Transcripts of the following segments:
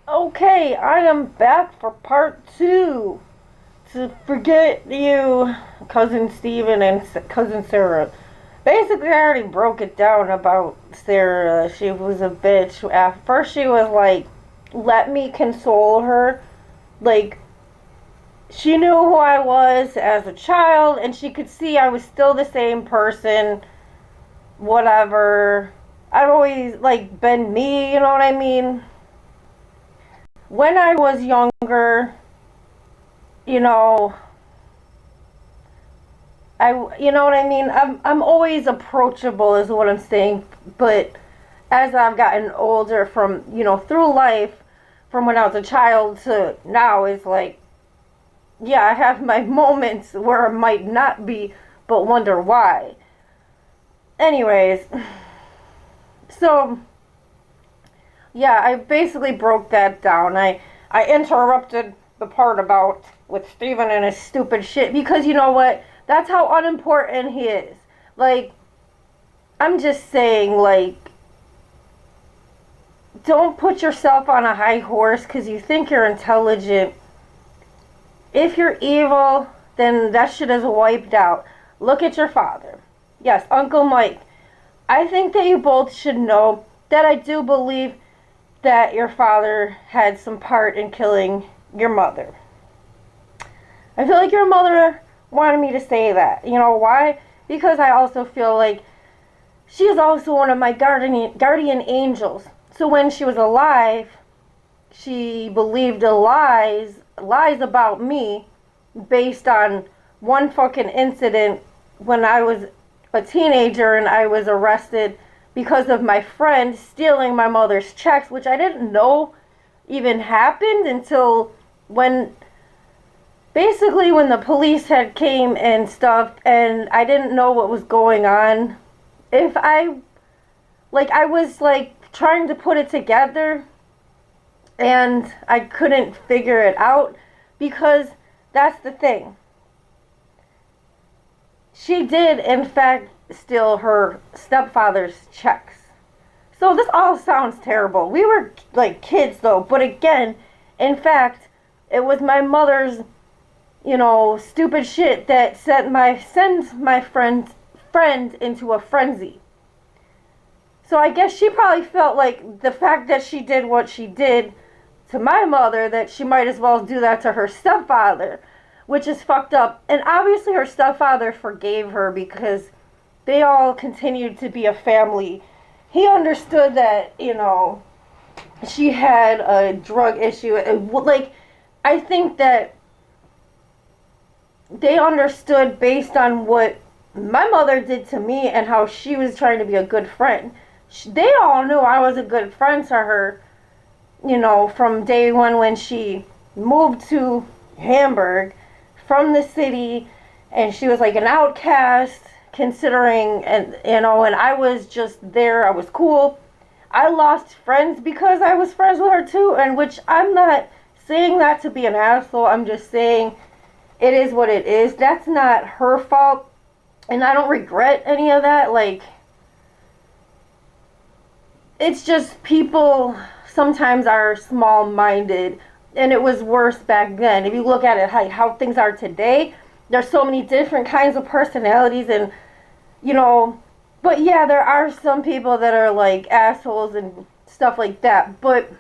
Okay, I am back for part two. To forget you, cousin Steven and cousin Sarah. Basically, I already broke it down about Sarah. She was a bitch. At first, she was like, let me console her. Like, she knew who I was as a child, and she could see I was still the same person. Whatever. I've always, like, been me, you know what I mean? When I was younger, you know, you know what I mean? I'm always approachable is what I'm saying, but as I've gotten older from, through life, from when I was a child to now, is like, yeah, I have my moments where I might not be, but wonder why. Anyways, so yeah, I basically broke that down. I interrupted the part about with Steven and his stupid shit because you know what? That's how unimportant he is. Like, I'm just saying, like, don't put yourself on a high horse because you think you're intelligent. If you're evil, then that shit is wiped out. Look at your father. Yes, Uncle Mike. I think that you both should know that I do believe that your father had some part in killing your mother. I feel like your mother wanted me to say that. You know why? Because I also feel like she is also one of my guardian angels. So when she was alive, she believed lies about me based on one fucking incident when I was a teenager and I was arrested because of my friend stealing my mother's checks, which I didn't know even happened until when basically when the police had came and stuff and I didn't know what was going on. If I I was like trying to put it together and I couldn't figure it out because that's the thing. She did, in fact, steal her stepfather's checks. So this all sounds terrible. We were like kids though, but again, in fact, it was my mother's, stupid shit that sends my friend into a frenzy. So I guess she probably felt like the fact that she did what she did to my mother that she might as well do that to her stepfather, which is fucked up. And obviously her stepfather forgave her because they all continued to be a family. He understood that, she had a drug issue. Like, I think that they understood based on what my mother did to me and how she was trying to be a good friend. They all knew I was a good friend to her, from day one when she moved to Hamburg from the city and she was like an outcast considering and I was just there. I was cool. I lost friends because I was friends with her too, and which I'm not saying that to be an asshole. I'm just saying it is what it is. That's not her fault and I don't regret any of that. Like, it's just people sometimes are small minded and it was worse back then. If you look at it how things are today, there's so many different kinds of personalities and you know but yeah, there are some people that are like assholes and stuff like that, but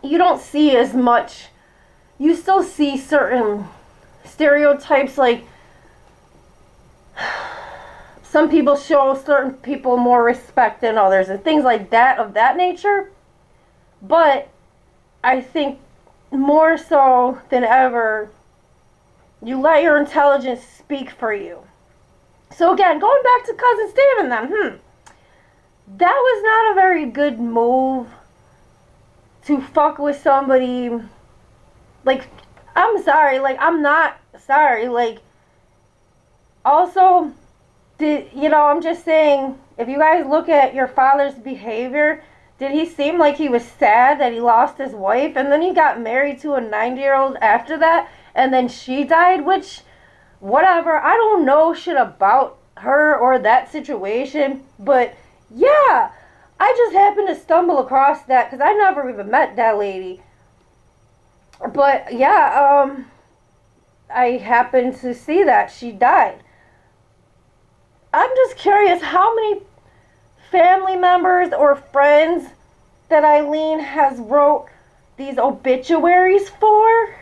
you don't see as much. You still see certain stereotypes, like some people show certain people more respect than others and things like that of that nature. But I think more so than ever, you let your intelligence speak for you. So again, going back to cousin Steven then, that was not a very good move to fuck with somebody. Like, I'm sorry, like, I'm not sorry, like, also, I'm just saying, if you guys look at your father's behavior, did he seem like he was sad that he lost his wife and then he got married to a 90-year-old after that and then she died, which whatever, I don't know shit about her or that situation, but yeah, I just happened to stumble across that because I never even met that lady. But yeah, I happened to see that she died. I'm just curious how many family members or friends that Eileen has wrote these obituaries for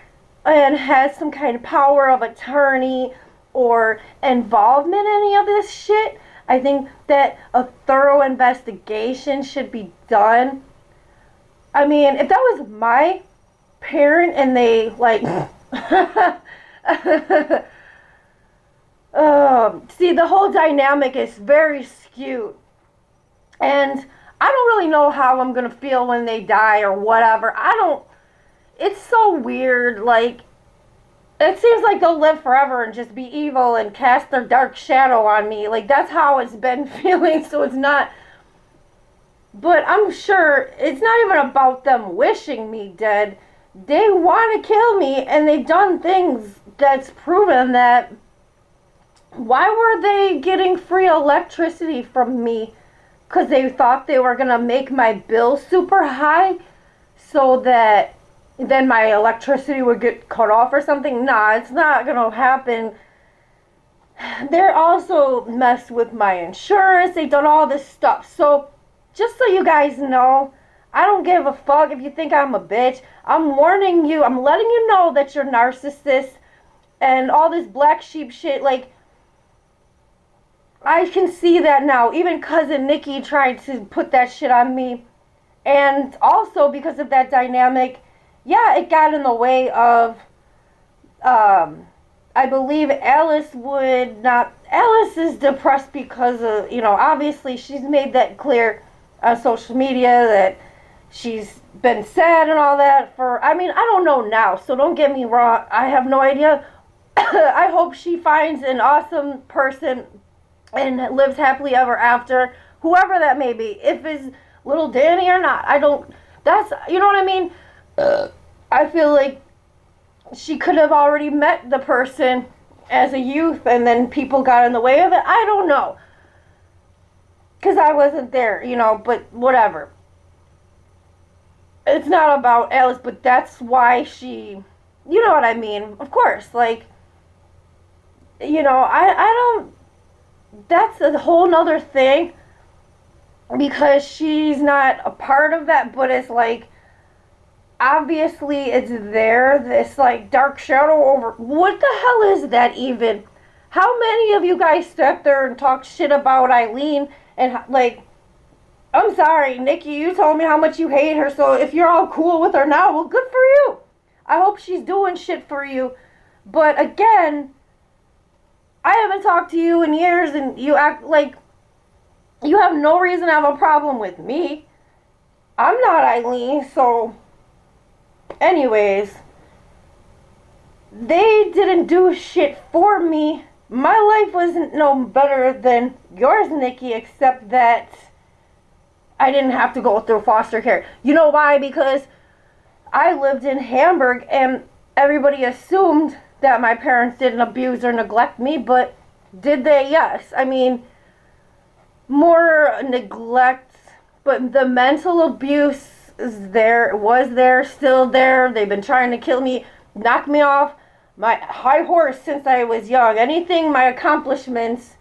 and has some kind of power of attorney or involvement in any of this shit. I think that a thorough investigation should be done. I mean, if that was my parent and they like see, the whole dynamic is very skewed. And I don't really know how I'm going to feel when they die or whatever. I don't. It's so weird. Like, it seems like they'll live forever and just be evil and cast their dark shadow on me. Like, that's how it's been feeling. So it's not. But I'm sure it's not even about them wishing me dead. They want to kill me, and they've done things that's proven that. Why were they getting free electricity from me? Because they thought they were going to make my bill super high so that then my electricity would get cut off or something. Nah, it's not going to happen. They're also messed with my insurance. They've done all this stuff. So, just so you guys know, I don't give a fuck if you think I'm a bitch. I'm warning you. I'm letting you know that you're narcissists and all this black sheep shit. Like, I can see that now. Even cousin Nikki tried to put that shit on me. And also because of that dynamic, yeah, it got in the way of, I believe Alice would not, Alice is depressed because of, obviously she's made that clear on social media that she's been sad and all that I don't know now, so don't get me wrong. I have no idea. I hope she finds an awesome person and lives happily ever after, whoever that may be, if it's little Danny or not. You know what I mean? I feel like she could have already met the person as a youth and then people got in the way of it. I don't know. Because I wasn't there, but whatever. It's not about Alice, but that's why she, you know what I mean? Of course, like, I don't, that's a whole nother thing because she's not a part of that, but it's like, obviously it's there, this like dark shadow over, what the hell is that even? How many of you guys sat there and talked shit about Eileen and like, I'm sorry, Nikki, you told me how much you hate her, so if you're all cool with her now, well, good for you. I hope she's doing shit for you. But again, I haven't talked to you in years and you act like you have no reason to have a problem with me. I'm not Eileen, so anyways, they didn't do shit for me. My life wasn't no better than yours, Nikki, except that I didn't have to go through foster care. You know why? Because I lived in Hamburg and everybody assumed that my parents didn't abuse or neglect me, but did they? Yes. I mean, more neglect, but the mental abuse was there, still there. They've been trying to kill me, knock me off my high horse since I was young. Anything, my accomplishments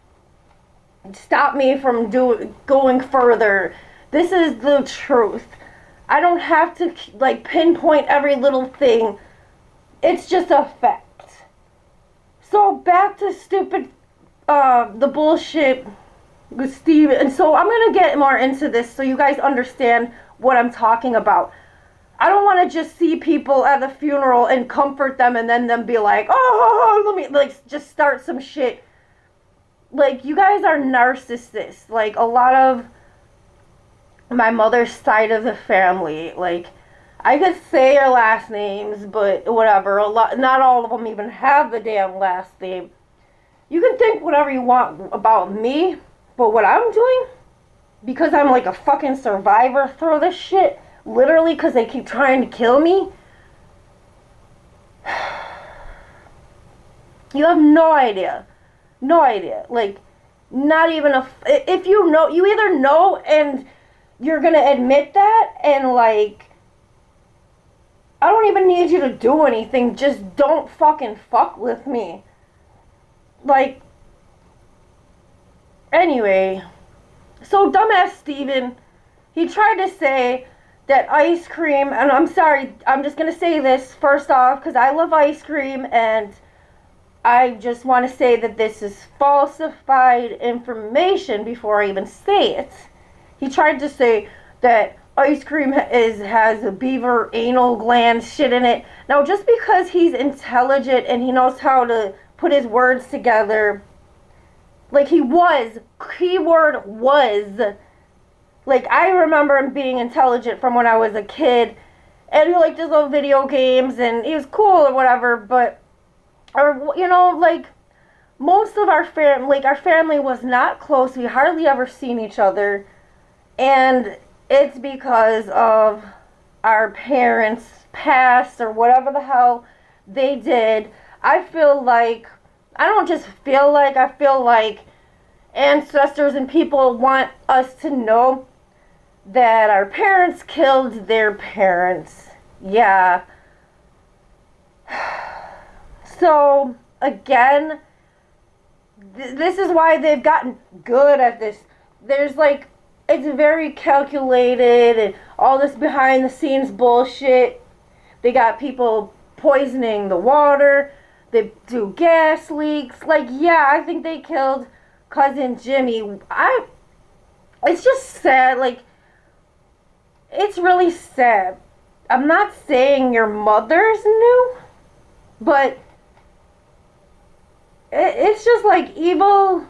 stop me from going further. This is the truth. I don't have to like pinpoint every little thing. It's just a fact. So back to stupid, the bullshit with Steve. And so I'm going to get more into this so you guys understand what I'm talking about. I don't want to just see people at the funeral and comfort them and then them be like, oh, let me like just start some shit. Like, you guys are narcissists. Like, a lot of my mother's side of the family, like, I could say her last names, but whatever. Not all of them even have the damn last name. You can think whatever you want about me, but what I'm doing, because I'm like a fucking survivor through this shit, literally because they keep trying to kill me, you have no idea. No idea. Like, not even if you know, you either know and you're gonna admit that, and like, I don't even need you to do anything. Just don't fucking fuck with me. Like, anyway. So, dumbass Steven, he tried to say that ice cream, and I'm sorry, I'm just gonna say this first off, because I love ice cream, and I just want to say that this is falsified information before I even say it. He tried to say that ice cream has a beaver anal gland shit in it. Now, just because he's intelligent and he knows how to put his words together, like he was, keyword was, like I remember him being intelligent from when I was a kid, and he liked his little video games, and he was cool or whatever, but, or, you know, like, most of our family was not close. We hardly ever seen each other, and it's because of our parents passed or whatever the hell they did. I feel like, I don't just feel like, I feel like ancestors and people want us to know that our parents killed their parents. Yeah. So, again, this is why they've gotten good at this. There's like, it's very calculated and all this behind the scenes bullshit. They got people poisoning the water. They do gas leaks. Like, yeah, I think they killed cousin Jimmy. It's just sad. Like, it's really sad. I'm not saying your mother's new, but it's just like evil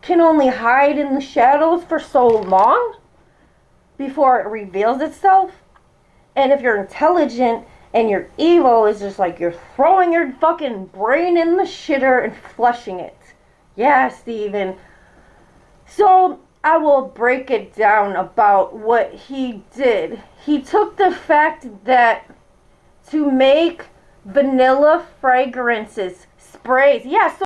can only hide in the shadows for so long before it reveals itself. And if you're intelligent and you're evil, it's just like you're throwing your fucking brain in the shitter and flushing it. Yeah, Steven. So I will break it down about what he did. He took the fact that to make vanilla fragrances, sprays. Yeah, so